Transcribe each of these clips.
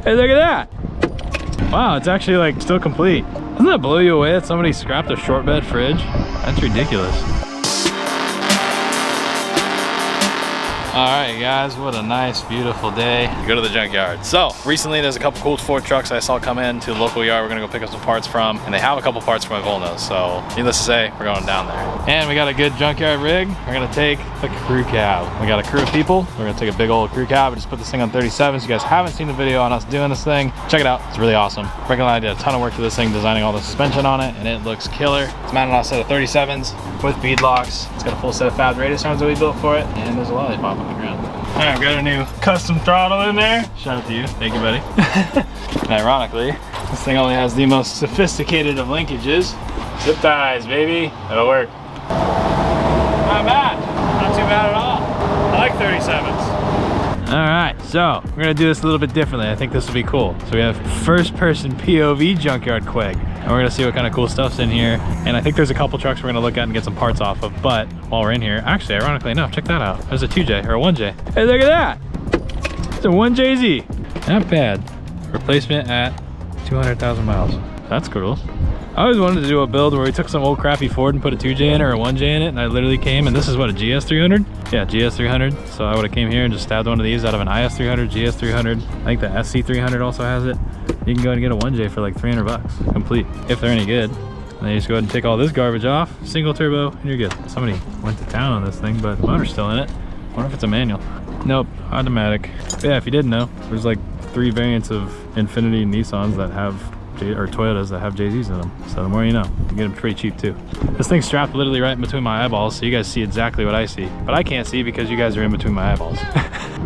Hey, look at that. Wow, it's actually like still complete. Doesn't that blow you away that somebody scrapped a short bed fridge? That's ridiculous. All right, guys, what a nice, beautiful day. Go to the junkyard. So recently there's a couple cool Ford trucks I saw come in to the local yard we're gonna go pick up some parts from, and they have a couple parts for my Volnos. So needless to say, we're going down there. And we got a good junkyard rig. We're gonna take the crew cab. We got a crew of people. We're gonna take a big old crew cab and just put this thing on 37. So you guys haven't seen the video on us doing this thing, check it out. It's really awesome. Frank and I did a ton of work to this thing, designing all the suspension on it, and it looks killer. It's mounted on a set of 37s with bead locks. It's got a full set of fab radius arms that we built for it, and there's a lollipop on the ground. All right, we got a new custom throttle in there. Shout out to you. Thank you, buddy. And ironically, this thing only has the most sophisticated of linkages. Zip ties, baby. That'll work. Not bad. Not too bad at all. I like 37s. All right, so we're gonna do this a little bit differently. I think this will be cool. So we have first person POV junkyard quag. And we're gonna see what kind of cool stuff's in here. And I think there's a couple trucks we're gonna look at and get some parts off of. But while we're in here, actually, ironically enough, check that out. There's a 2J or a 1J. Hey, look at that. It's a 1JZ. Not bad. Replacement at 200,000 miles. That's cool. I always wanted to do a build where we took some old crappy Ford and put a 2J in it or a 1J in it, and I literally came, and this is what, a GS300? Yeah, GS300. So I would have came here and just stabbed one of these out of an IS300, GS300. I think the SC300 also has it. You can go ahead and get a 1J for like 300 bucks, complete, if they're any good. And then you just go ahead and take all this garbage off, single turbo, and you're good. Somebody went to town on this thing, but the motor's still in it. I wonder if it's a manual. Nope, automatic. But yeah, if you didn't know, there's like 3 variants of Infiniti Nissans that have or Toyotas that have JZs in them. So the more you know. You get them pretty cheap too. This thing's strapped literally right in between my eyeballs, so you guys see exactly what I see. But I can't see because you guys are in between my eyeballs.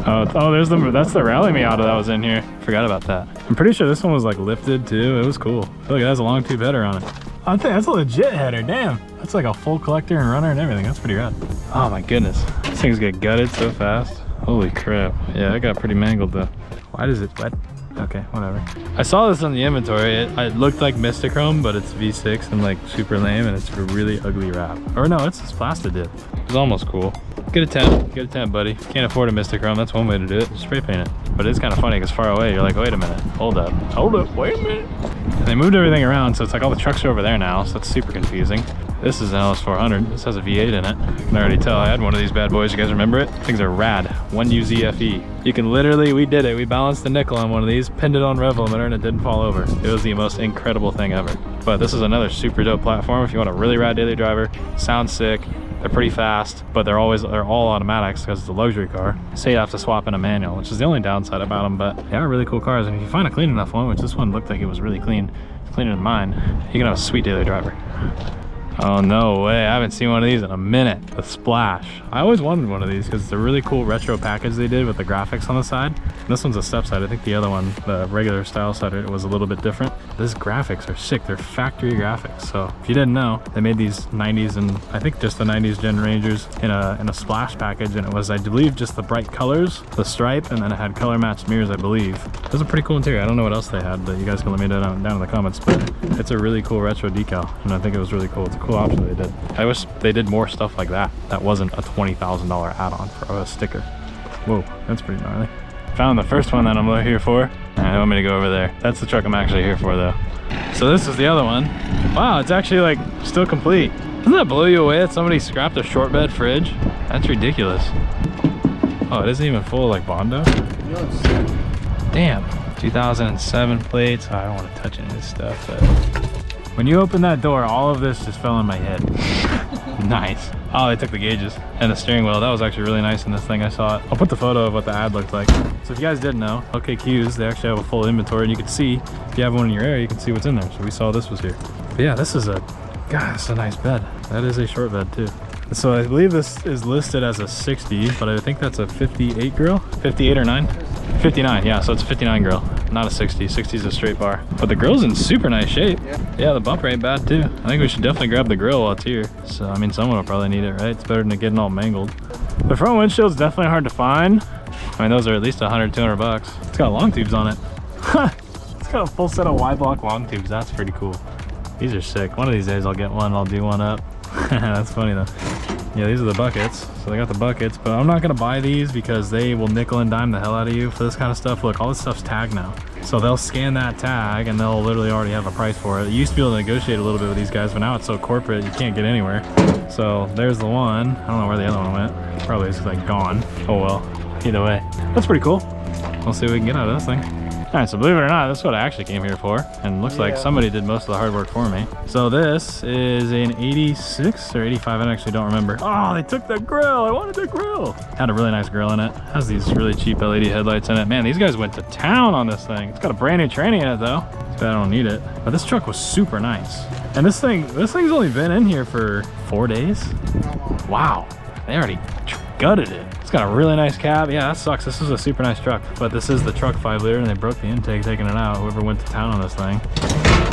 Oh, there's that's the Rally Miata that was in here. Forgot about that. I'm pretty sure this one was like lifted too. It was cool. Look, it has a long tube header on it. I think that's a legit header, damn. That's like a full collector and runner and everything. That's pretty rad. Oh my goodness. These things get gutted so fast. Holy crap. Yeah, it got pretty mangled though. Why does it wet? Okay, whatever. I saw this on the inventory. It looked like Mistachrome, but it's V6 and like super lame, and it's a really ugly wrap. Or no, it's Plasta dip. It's almost cool. Get a tent, buddy. Can't afford a Mistachrome, that's one way to do it. Just spray paint it. But it's kind of funny because far away, you're like, wait a minute, hold up, wait a minute. And they moved everything around, so it's like all the trucks are over there now, so that's super confusing. This is an LS400. This has a V8 in it. I can already tell I had one of these bad boys. You guys remember it? Things are rad. 1UZFE. You can literally, we did it. We balanced the nickel on one of these, pinned it on rev limiter, and it didn't fall over. It was the most incredible thing ever. But this is another super dope platform if you want a really rad daily driver. Sounds sick. They're pretty fast, but they're all automatics because it's a luxury car. So you have to swap in a manual, which is the only downside about them, but they are really cool cars. And if you find a clean enough one, which this one looked like it was really clean, cleaner than mine, you can have a sweet daily driver. Oh, no way. I haven't seen one of these in a minute. The Splash. I always wanted one of these because it's a really cool retro package they did with the graphics on the side. And this one's a step side. I think the other one, the regular style side, it was a little bit different. These graphics are sick. They're factory graphics. So if you didn't know, they made these 90s and I think just the 90s Gen Rangers in a Splash package. And it was, I believe, just the bright colors, the stripe, and then it had color matched mirrors, I believe. It was a pretty cool interior. I don't know what else they had, but you guys can let me know down in the comments. But it's a really cool retro decal, and I think it was really cool. It's a cool option they did. I wish they did more stuff like that. That wasn't a $20,000 add-on for a sticker. Whoa, that's pretty gnarly. Found the first one that I'm here for. I want me to go over there. That's the truck I'm actually here for though. So this is the other one. Wow, it's actually like still complete. Doesn't that blow you away that somebody scrapped a short bed fridge? That's ridiculous. Oh, it isn't even full of like Bondo? Damn, 2007 plates. I don't want to touch any of this stuff, but when you open that door, all of this just fell on my head. Nice. Oh, they took the gauges and the steering wheel. That was actually really nice in this thing. I saw it. I'll put the photo of what the ad looked like. So if you guys didn't know, OKQs, they actually have a full inventory, and you can see, if you have one in your area, you can see what's in there. So we saw this was here. But yeah, this is God, that's a nice bed. That is a short bed too. So I believe this is listed as a 60, but I think that's a 58 grill, 58 or 9? 59, yeah, so it's a 59 grill, not a 60. 60 is a straight bar. But the grill's in super nice shape. Yeah, the bumper ain't bad too. I think we should definitely grab the grill while it's here. So, I mean, someone will probably need it, right? It's better than it getting all mangled. The front windshield's definitely hard to find. I mean, those are at least 100, 200 bucks. It's got long tubes on it. It's got a full set of Y-block long tubes. That's pretty cool. These are sick. One of these days I'll get one, I'll do one up. That's funny though. Yeah, these are the buckets. So they got the buckets, but I'm not gonna buy these because they will nickel and dime the hell out of you for this kind of stuff. Look, all this stuff's tagged now. So they'll scan that tag and they'll literally already have a price for it. You used to be able to negotiate a little bit with these guys, but now it's so corporate you can't get anywhere. So there's the one. I don't know where the other one went. Probably it's like gone. Oh well, either way. That's pretty cool. We'll see what we can get out of this thing. All right, so believe it or not, this is what I actually came here for. And it looks like somebody did most of the hard work for me. So this is an 86 or 85, I actually don't remember. Oh, they took the grill. I wanted the grill. Had a really nice grill in it. Has these really cheap LED headlights in it. Man, these guys went to town on this thing. It's got a brand new tranny in it though. Too bad I don't need it. But this truck was super nice. And this thing's only been in here for 4 days. Wow, they already gutted it. It's got a really nice cab. Yeah, that sucks. This is a super nice truck, but this is the truck 5 liter and they broke the intake taking it out. Whoever went to town on this thing.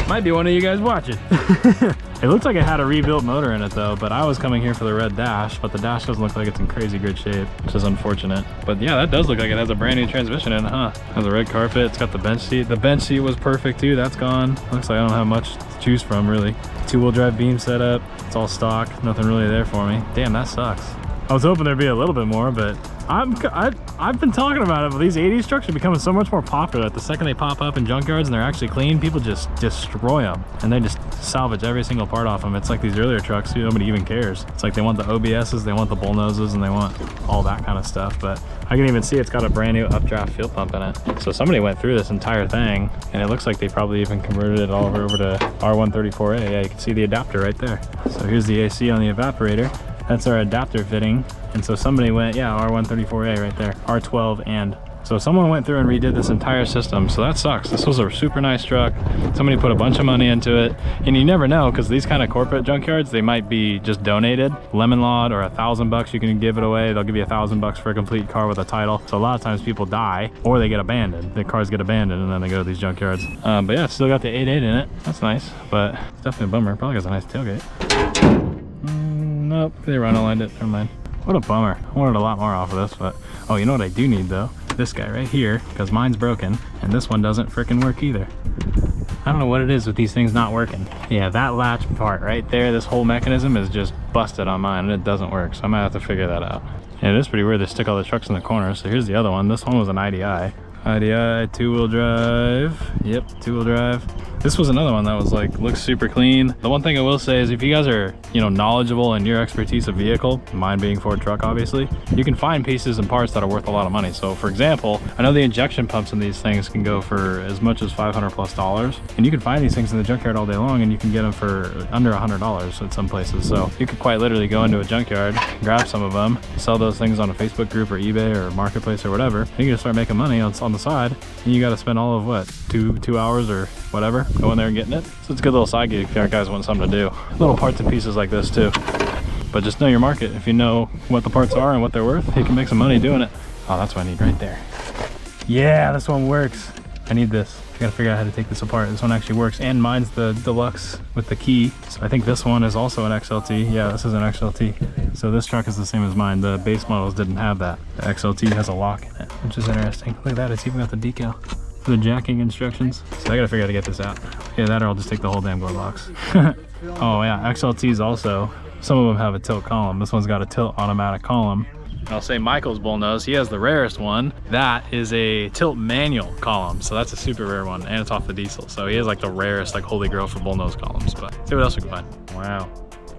Might be one of you guys watching. It looks like it had a rebuilt motor in it though, but I was coming here for the red dash, but the dash doesn't look like it's in crazy good shape, which is unfortunate. But yeah, that does look like it has a brand new transmission in it, huh? Has a red carpet. It's got the bench seat. The bench seat was perfect too. That's gone. Looks like I don't have much to choose from really. 2-wheel drive beam setup. It's all stock. Nothing really there for me. Damn, that sucks. I was hoping there'd be a little bit more, but I've been talking about it, but these 80s trucks are becoming so much more popular that the second they pop up in junkyards and they're actually clean, people just destroy them and they just salvage every single part off them. It's like these earlier trucks, nobody even cares. It's like they want the OBSs, they want the bull noses, and they want all that kind of stuff. But I can even see it's got a brand new updraft fuel pump in it. So somebody went through this entire thing and it looks like they probably even converted it all over to R134A. Yeah, you can see the adapter right there. So here's the AC on the evaporator. That's our adapter fitting. And so somebody went, yeah, R134A right there, R12 and. So someone went through and redid this entire system. So that sucks. This was a super nice truck. Somebody put a bunch of money into it. And you never know, because these kind of corporate junkyards, they might be just donated. Lemon Lawed or $1,000, you can give it away. They'll give you $1,000 for a complete car with a title. So a lot of times people die or they get abandoned. The cars get abandoned and then they go to these junkyards. But yeah, it's still got the 8.8 in it. That's nice, but it's definitely a bummer. Probably has a nice tailgate. Nope, they run aligned it, never mind. What a bummer. I wanted a lot more off of this, but oh, you know what I do need though? This guy right here, because mine's broken and this one doesn't frickin' work either. I don't know what it is with these things not working. Yeah, that latch part right there, this whole mechanism is just busted on mine and it doesn't work, so I might have to figure that out. And it is pretty weird they stick all the trucks in the corner. So here's the other one. This one was an IDI. IDI, 2-wheel drive. Yep, 2-wheel drive. This was another one that was like, looks super clean. The one thing I will say is if you guys are, knowledgeable in your expertise of vehicle, mine being Ford truck obviously, you can find pieces and parts that are worth a lot of money. So for example, I know the injection pumps in these things can go for as much as $500+. And you can find these things in the junkyard all day long and you can get them for under $100 at some places. So you could quite literally go into a junkyard, grab some of them, sell those things on a Facebook group or eBay or Marketplace or whatever. And you can start making money on the side. And you got to spend all of what, two hours or whatever going there and getting it. So it's a good little side gig if you guys want something to do. Little parts and pieces like this too. But just know your market. If you know what the parts are and what they're worth, you can make some money doing it. Oh, that's what I need right there. Yeah, this one works. I need this. I gotta figure out how to take this apart. This one actually works, and mine's the deluxe with the key. So I think this one is also an XLT. Yeah, this is an XLT. So this truck is the same as mine. The base models didn't have that. The XLT has a lock in it, which is interesting. Look at that, it's even got the decal for the jacking instructions. So I gotta figure out how to get this out. Yeah, that or I'll just take the whole damn glove box. Oh yeah, XLTs also, some of them have a tilt column. This one's got a tilt automatic column. I'll say Michael's bullnose, he has the rarest one. That is a tilt manual column, so that's a super rare one, and it's off the diesel. So he has like the rarest, like holy grail for bullnose columns. But see what else we can find. Wow,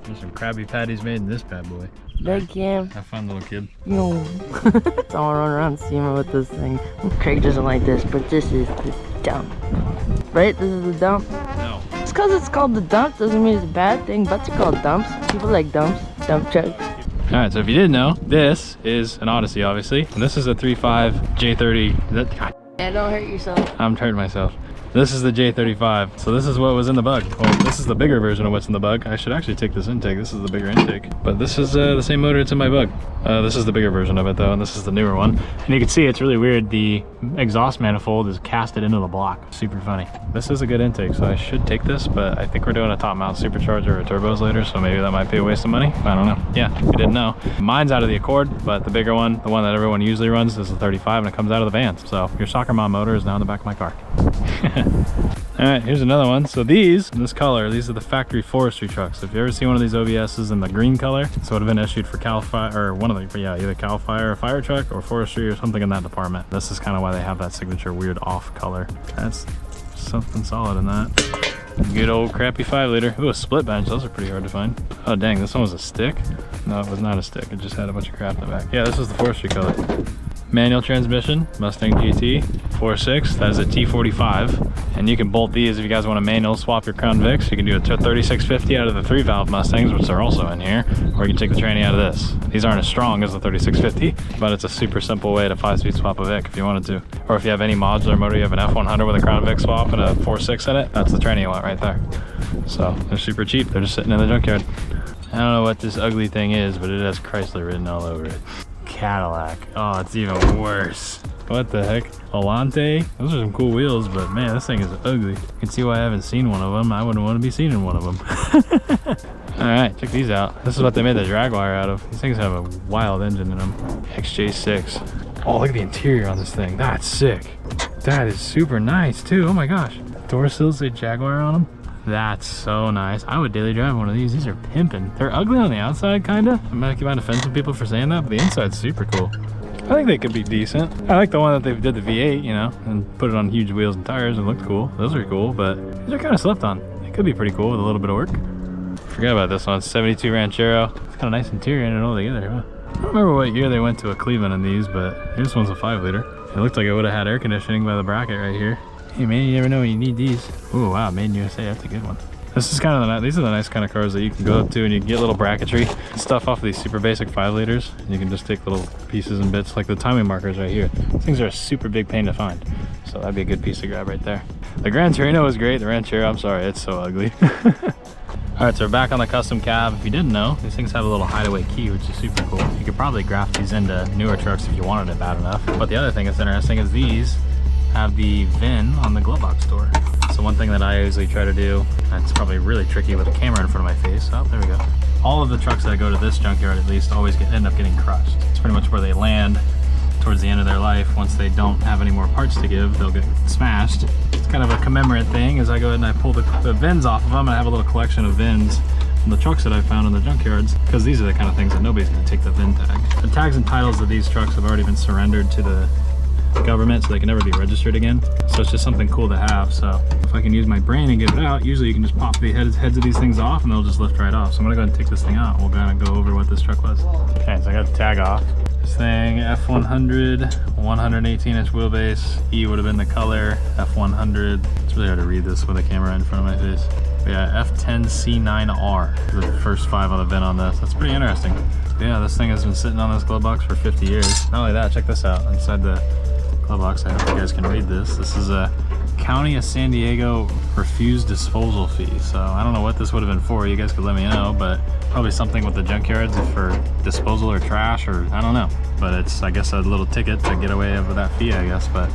there's some Krabby Patties made in this bad boy. Thank you. Have fun, little kid. No. So I'll run around steaming with this thing. Craig doesn't like this, but this is the dump. Right? This is the dump? No. Just because it's called the dump doesn't mean it's a bad thing, but it's called dumps. People like dumps, dump trucks. All right, so if you didn't know, this is an Odyssey, obviously. And this is a 3.5 J30. God. Yeah, don't hurt yourself. I'm hurting myself. This is the J35. So this is what was in the bug. Well, this is the bigger version of what's in the bug. I should actually take this intake. This is the bigger intake. But this is the same motor that's in my bug. This is the bigger version of it though, and this is the newer one. And you can see it's really weird. The exhaust manifold is casted into the block. Super funny. This is a good intake, so I should take this, but I think we're doing a top mount supercharger or turbos later, so maybe that might be a waste of money. I don't know. Yeah, if you didn't know. Mine's out of the Accord, but the bigger one, the one that everyone usually runs, is the 35, and it comes out of the Vans. So your soccer mom motor is now in the back of my car. All right, here's another one. So these, in this color, these are the factory forestry trucks. If you ever see one of these OBSs in the green color, this would have been issued for Cal Fire, or one of the, yeah, either Cal Fire or fire truck or forestry or something in that department. This is kind of why they have that signature weird off color. That's something solid in that. Good old crappy 5-liter. Ooh, a split bench. Those are pretty hard to find. Oh dang, this one was a stick? No, it was not a stick. It just had a bunch of crap in the back. Yeah, this is the forestry color. Manual transmission, Mustang GT 4.6. That is a T45. And you can bolt these if you guys want to manual swap your Crown Vics. You can do a 3650 out of the 3-valve Mustangs, which are also in here, or you can take the tranny out of this. These aren't as strong as the 3650, but it's a super simple way to 5-speed swap a Vic if you wanted to. Or if you have any modular motor, you have an F100 with a Crown Vic swap and a 4.6 in it, that's the tranny you want right there. So they're super cheap. They're just sitting in the junkyard. I don't know what this ugly thing is, but it has Chrysler written all over it. Cadillac. Oh, it's even worse. What the heck? Volante? Those are some cool wheels, but man, this thing is ugly. You can see why I haven't seen one of them. I wouldn't want to be seen in one of them. All right, check these out. This is what they made the Jaguar out of. These things have a wild engine in them. XJ6. Oh, look at the interior on this thing. That's sick. That is super nice too. Oh my gosh. Door sills say Jaguar on them. That's so nice. I would daily drive one of these. These are pimping. They're ugly on the outside, kinda. I might offend some people for saying that, but the inside's super cool. I think they could be decent. I like the one that they did the V8, you know, and put it on huge wheels and tires and looked cool. Those are cool, but these are kind of slept on. They could be pretty cool with a little bit of work. Forget about this one, 72 Ranchero. It's got a nice interior in it all together, huh? I don't remember what year they went to a Cleveland in these, but this one's a 5-liter. It looked like it would have had air conditioning by the bracket right here. Hey man, you never know when you need these. Oh wow, made in USA, that's a good one. This is kind of these are the nice kind of cars that you can go up to and you can get little bracketry and stuff off of these super basic 5-liters. You can just take little pieces and bits like the timing markers right here. These things are a super big pain to find. So that'd be a good piece to grab right there. The Gran Torino is great, the Ranchero, I'm sorry, it's so ugly. All right, so we're back on the custom cab. If you didn't know, these things have a little hideaway key, which is super cool. You could probably graft these into newer trucks if you wanted it bad enough. But the other thing that's interesting is these have the VIN on the glove box door. So one thing that I usually try to do, and it's probably really tricky with a camera in front of my face. Oh, there we go. All of the trucks that go to this junkyard at least always end up getting crushed. It's pretty much where they land towards the end of their life. Once they don't have any more parts to give, they'll get smashed. It's kind of a commemorate thing as I go ahead and I pull the VINs off of them. I have a little collection of VINs from the trucks that I found in the junkyards, because these are the kind of things that nobody's gonna take the VIN tag. The tags and titles of these trucks have already been surrendered to the government, so they can never be registered again. So it's just something cool to have. So if I can use my brain and get it out, usually you can just pop the heads of these things off and they'll just lift right off. So I'm gonna go ahead and take this thing out. We'll kind of go over what this truck was. Okay, so I got the tag off. This thing, F100, 118-inch wheelbase. E would have been the color, F100. It's really hard to read this with a camera in front of my face. But yeah, F10C9R, the first 5 on the VIN on this. That's pretty interesting. But yeah, this thing has been sitting on this glove box for 50 years. Not only that, check this out. Inside the glove box, I hope you guys can read this. This is a County of San Diego refused disposal fee. So I don't know what this would have been for. You guys could let me know, but probably something with the junkyards for disposal or trash, or I don't know. But it's, I guess, a little ticket to get away with that fee, I guess. But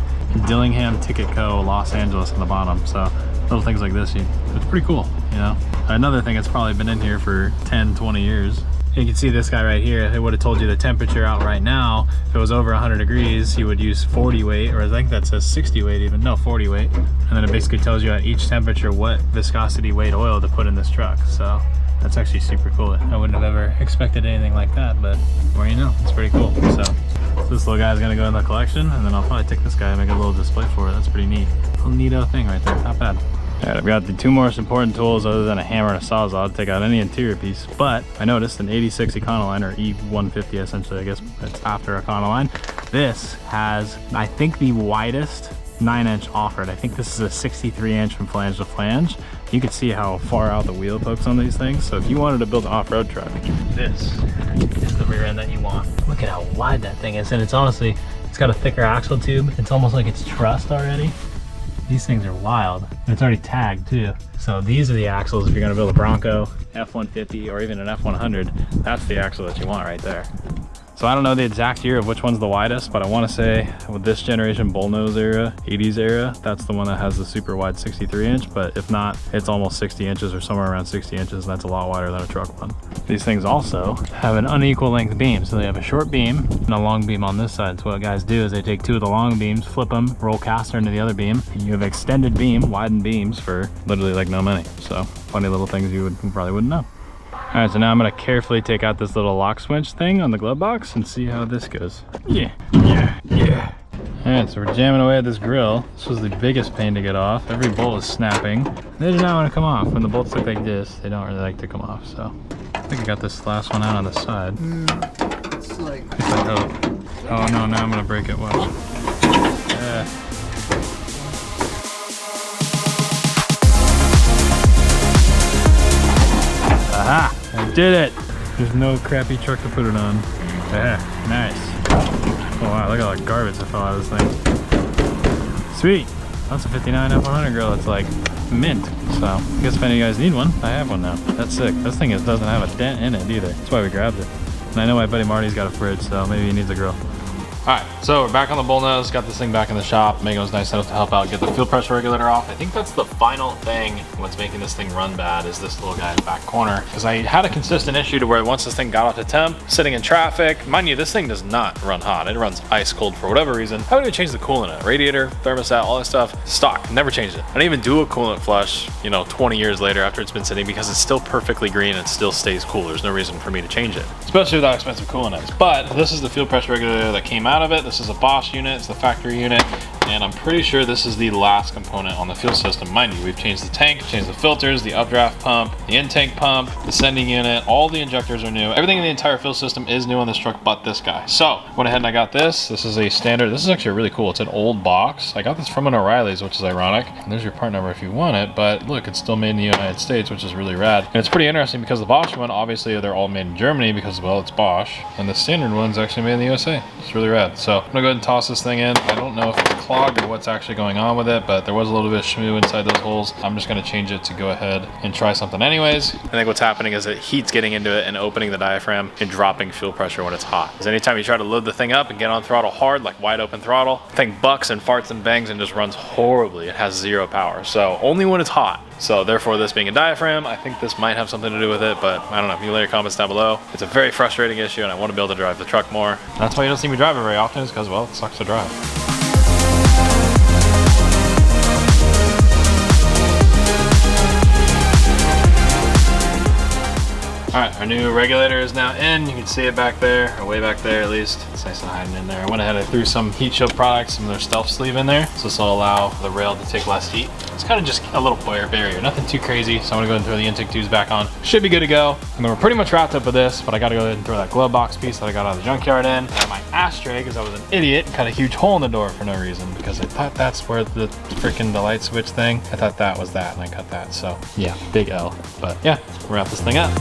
Dillingham Ticket Co., Los Angeles on the bottom. So little things like this, it's pretty cool, you know. Another thing that's probably been in here for 10, 20 years. You can see this guy right here. It would have told you the temperature out right now. If it was over 100 degrees, you would use 40 weight, or I think that says 60 weight even. No, 40 weight. And then it basically tells you at each temperature what viscosity weight oil to put in this truck. So that's actually super cool. I wouldn't have ever expected anything like that, but well, you know, it's pretty cool. So this little guy's gonna go in the collection, and then I'll probably take this guy and make a little display for it. That's pretty neat. Little neato thing right there, not bad. All right, I've got the 2 most important tools other than a hammer and a sawzall to take out any interior piece, but I noticed an 86 Econoline, or E150 essentially, I guess it's after Econoline. This has, I think, the widest 9-inch offered. I think this is a 63-inch from flange to flange. You can see how far out the wheel pokes on these things. So if you wanted to build an off-road truck, this is the rear end that you want. Look at how wide that thing is, and it's honestly, it's got a thicker axle tube. It's almost like it's trussed already. These things are wild. And it's already tagged too. So these are the axles if you're gonna build a Bronco, F-150, or even an F-100. That's the axle that you want right there. So I don't know the exact year of which one's the widest, but I want to say with this generation bullnose era, 80s era, that's the one that has the super wide 63 inch, but if not, it's almost 60 inches or somewhere around 60 inches, and that's a lot wider than a truck one. These things also have an unequal length beam, so they have a short beam and a long beam on this side. So what guys do is they take two of the long beams, flip them, roll caster into the other beam, and you have extended beam, widened beams for literally like no money. So funny little things you probably wouldn't know. All right, so now I'm gonna carefully take out this little lock switch thing on the glove box and see how this goes. Yeah. All right, so we're jamming away at this grill. This was the biggest pain to get off. Every bolt is snapping. They do not want to come off. When the bolts look like this, they don't really like to come off. So I think I got this last one out on the side. It's like oh no, now I'm gonna break it. Watch. Yeah. Aha! I did it! There's no crappy truck to put it on. Yeah, nice. Oh wow, look at all the garbage that fell out of this thing. Sweet! That's a 59 F100 grill. It's like mint. So, I guess if any of you guys need one, I have one now. That's sick. This thing doesn't have a dent in it either. That's why we grabbed it. And I know my buddy Marty's got a fridge, so maybe he needs a grill. Alright, so we're back on the bullnose, got this thing back in the shop. Megan was nice enough to help out get the fuel pressure regulator off. I think that's the final thing what's making this thing run bad is this little guy in the back corner. Because I had a consistent issue to where once this thing got off to temp, sitting in traffic, mind you, this thing does not run hot. It runs ice cold for whatever reason. I haven't even changed the coolant in it. Radiator, thermostat, all that stuff, stock, never changed it. I didn't even do a coolant flush, 20 years later after it's been sitting because it's still perfectly green and still stays cool. There's no reason for me to change it, especially with how expensive coolant is. But this is the fuel pressure regulator that came out of it. This is a Bosch unit, it's the factory unit, and I'm pretty sure this is the last component on the fuel system. Mind you, we've changed the tank, changed the filters, the updraft pump, the intake pump, the sending unit, all the injectors are new. Everything in the entire fuel system is new on this truck but this guy. So, went ahead and I got this. This is a standard, this is actually really cool. It's an old box. I got this from an O'Reilly's, which is ironic. And there's your part number if you want it, but look, it's still made in the United States, which is really rad. And it's pretty interesting because the Bosch one, obviously they're all made in Germany because, well, it's Bosch. And the standard one's actually made in the USA. It's really rad. So, I'm gonna go ahead and toss this thing in. I don't know if it's clogged or what's actually going on with it, but there was a little bit of schmoo inside those holes. I'm just gonna change it to go ahead and try something anyways. I think what's happening is that heat's getting into it and opening the diaphragm and dropping fuel pressure when it's hot. Because anytime you try to load the thing up and get on throttle hard, like wide open throttle, the thing bucks and farts and bangs and just runs horribly. It has zero power. So only when it's hot. So therefore, this being a diaphragm, I think this might have something to do with it, but I don't know. You leave your comments down below. It's a very frustrating issue and I want to be able to drive the truck more. That's why you don't see me drive it very often, is because, well, it sucks to drive. All right, our new regulator is now in. You can see it back there, or way back there at least. It's nice and hiding in there. I went ahead and threw some heat shield products, some of their stealth sleeve in there. So this will allow the rail to take less heat. It's kind of just a little barrier, nothing too crazy. So I'm gonna go ahead and throw the intake tubes back on. Should be good to go. And then we're pretty much wrapped up with this, but I gotta go ahead and throw that glove box piece that I got out of the junkyard in. And my ashtray, because I was an idiot, cut a huge hole in the door for no reason, because I thought that's where the freaking the light switch thing, I thought that was that, and I cut that. So yeah, big L. But yeah, we'll wrap this thing up.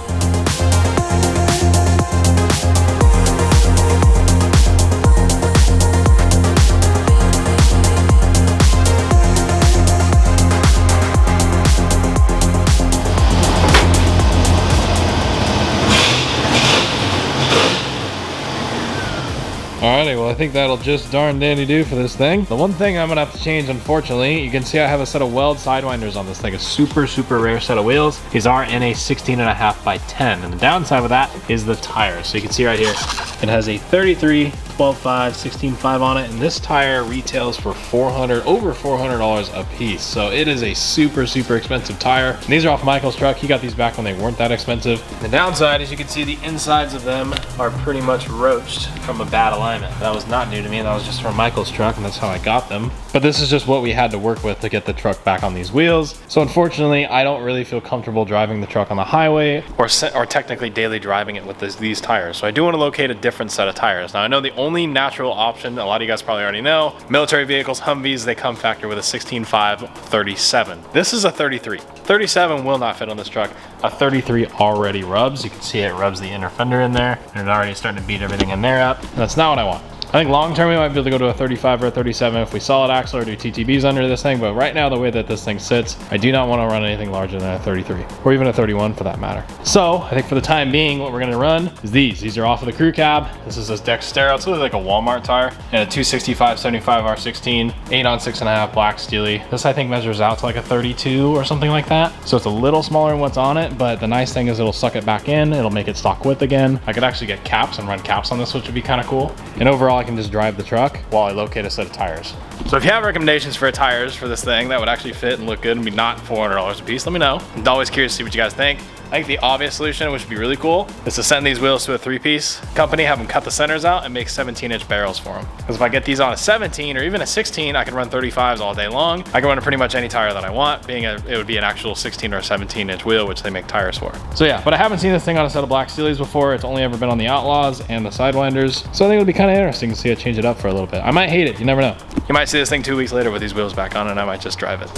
Alrighty, well I think that'll just darn dandy do for this thing. The one thing I'm gonna have to change, unfortunately, you can see I have a set of weld sidewinders on this thing, a super rare set of wheels. These are in a 16.5 by 10, and the downside of that is the tires. So you can see right here, it has a 33, 12.5, 16.5 on it, and this tire retails for over $400 a piece. So it is a super expensive tire. And these are off Michael's truck. He got these back when they weren't that expensive. The downside is you can see the insides of them are pretty much roached from a bad alignment. That was not new to me. That was just from Michael's truck, and that's how I got them. But this is just what we had to work with to get the truck back on these wheels. So unfortunately, I don't really feel comfortable driving the truck on the highway or technically daily driving it with these tires. So I do want to locate a different set of tires. Now I know the only natural option, a lot of you guys probably already know, military vehicles, Humvees, they come factory with a 16.5 37. This is a 33. 37 will not fit on this truck. A 33 already rubs. You can see it rubs the inner fender in there, and it's already starting to beat everything in there up. And that's not what I want. I think long term we might be able to go to a 35 or a 37 if we solid axle or do TTBs under this thing, but right now the way that this thing sits, I do not want to run anything larger than a 33 or even a 31 for that matter. So I think for the time being, what we're gonna run is these are off of the crew cab. This is this Dextero, it's literally like a Walmart tire, and a 265/75 R16, 8 on 6.5 black steely. This I think measures out to like a 32 or something like that. So it's a little smaller than what's on it, but the nice thing is it'll suck it back in, it'll make it stock width again. I could actually get caps and run caps on this, which would be kind of cool. And overall, I can just drive the truck while I locate a set of tires. So if you have recommendations for tires for this thing that would actually fit and look good and be not $400 a piece, let me know. I'm always curious to see what you guys think. I think the obvious solution, which would be really cool, is to send these wheels to a 3-piece company, have them cut the centers out and make 17-inch barrels for them. Because if I get these on a 17 or even a 16, I can run 35s all day long. I can run pretty much any tire that I want, being it would be an actual 16 or 17-inch wheel, which they make tires for. So yeah, but I haven't seen this thing on a set of black steelies before. It's only ever been on the Outlaws and the Sidewinders. So I think it would be kind of interesting to see it change it up for a little bit. I might hate it, you never know. You might see this thing 2 weeks later with these wheels back on and I might just drive it.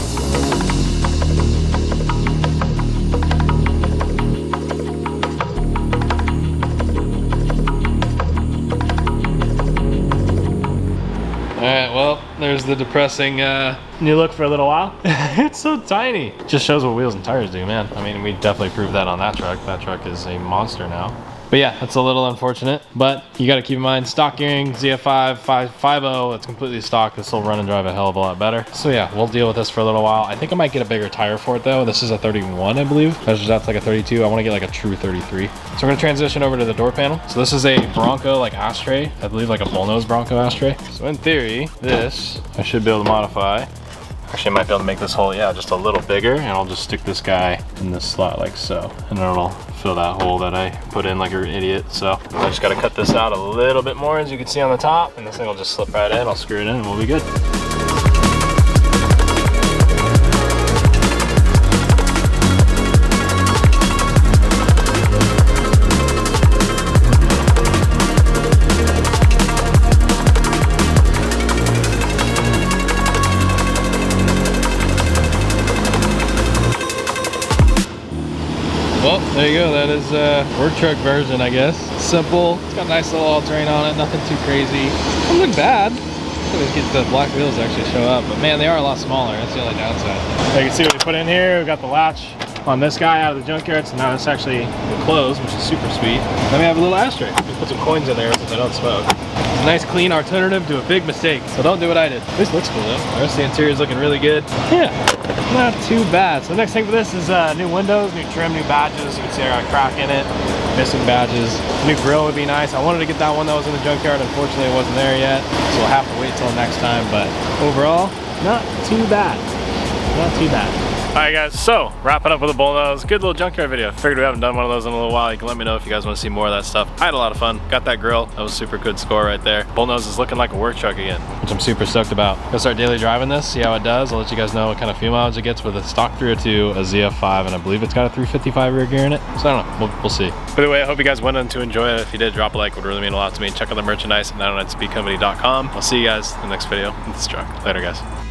Alright, well, there's the depressing new look for a little while. It's so tiny. Just shows what wheels and tires do, man. I mean, we definitely proved that on that truck. That truck is a monster now. But yeah, that's a little unfortunate, but you gotta keep in mind, stock gearing, ZF5, 5.0, it's completely stock. This will run and drive a hell of a lot better. So yeah, we'll deal with this for a little while. I think I might get a bigger tire for it though. This is a 31, I believe. Measures out to like a 32. I wanna get like a true 33. So we're gonna transition over to the door panel. So this is a Bronco like ashtray. I believe like a bullnose Bronco ashtray. So in theory, this, I should be able to modify. Actually, I might be able to make this hole, yeah, just a little bigger, and I'll just stick this guy in this slot like so, and then it'll fill that hole that I put in like an idiot. So I just gotta cut this out a little bit more, as you can see on the top, and this thing will just slip right in. I'll screw it in and we'll be good. Well, there you go. That is work truck version, I guess. Simple. It's got a nice little all-terrain on it. Nothing too crazy. Doesn't look bad. Let's get the black wheels to actually show up. But man, they are a lot smaller. That's the only downside. So you can see what we put in here. We got the latch on this guy out of the junkyard. So now it's actually closed, which is super sweet. Then we have a little ashtray. We put some coins in there so they don't smoke. It's a nice clean alternative to a big mistake. So don't do what I did. This looks cool though. The rest of the interior is looking really good. Yeah. Not too bad. So the next thing for this is new windows, new trim, new badges. You can see I got a crack in it, missing badges. New grille would be nice. I wanted to get that one that was in the junkyard. Unfortunately, it wasn't there yet. So we'll have to wait till next time. But overall, not too bad. Not too bad. All right guys, so wrapping up with a bullnose. Good little junkyard video. Figured we haven't done one of those in a little while. You can let me know if you guys want to see more of that stuff. I had a lot of fun. Got that grill. That was a super good score right there. Bullnose is looking like a work truck again, which I'm super stoked about. Gonna start daily driving this, see how it does. I'll let you guys know what kind of fuel mileage it gets with a stock 302, a ZF5, and I believe it's got a 355 rear gear in it. So I don't know, we'll see. By the way, I hope you guys went on to enjoy it. If you did, drop a like, would really mean a lot to me. Check out the merchandise at 909speedcompany.com. I'll see you guys in the next video with this truck. Later guys.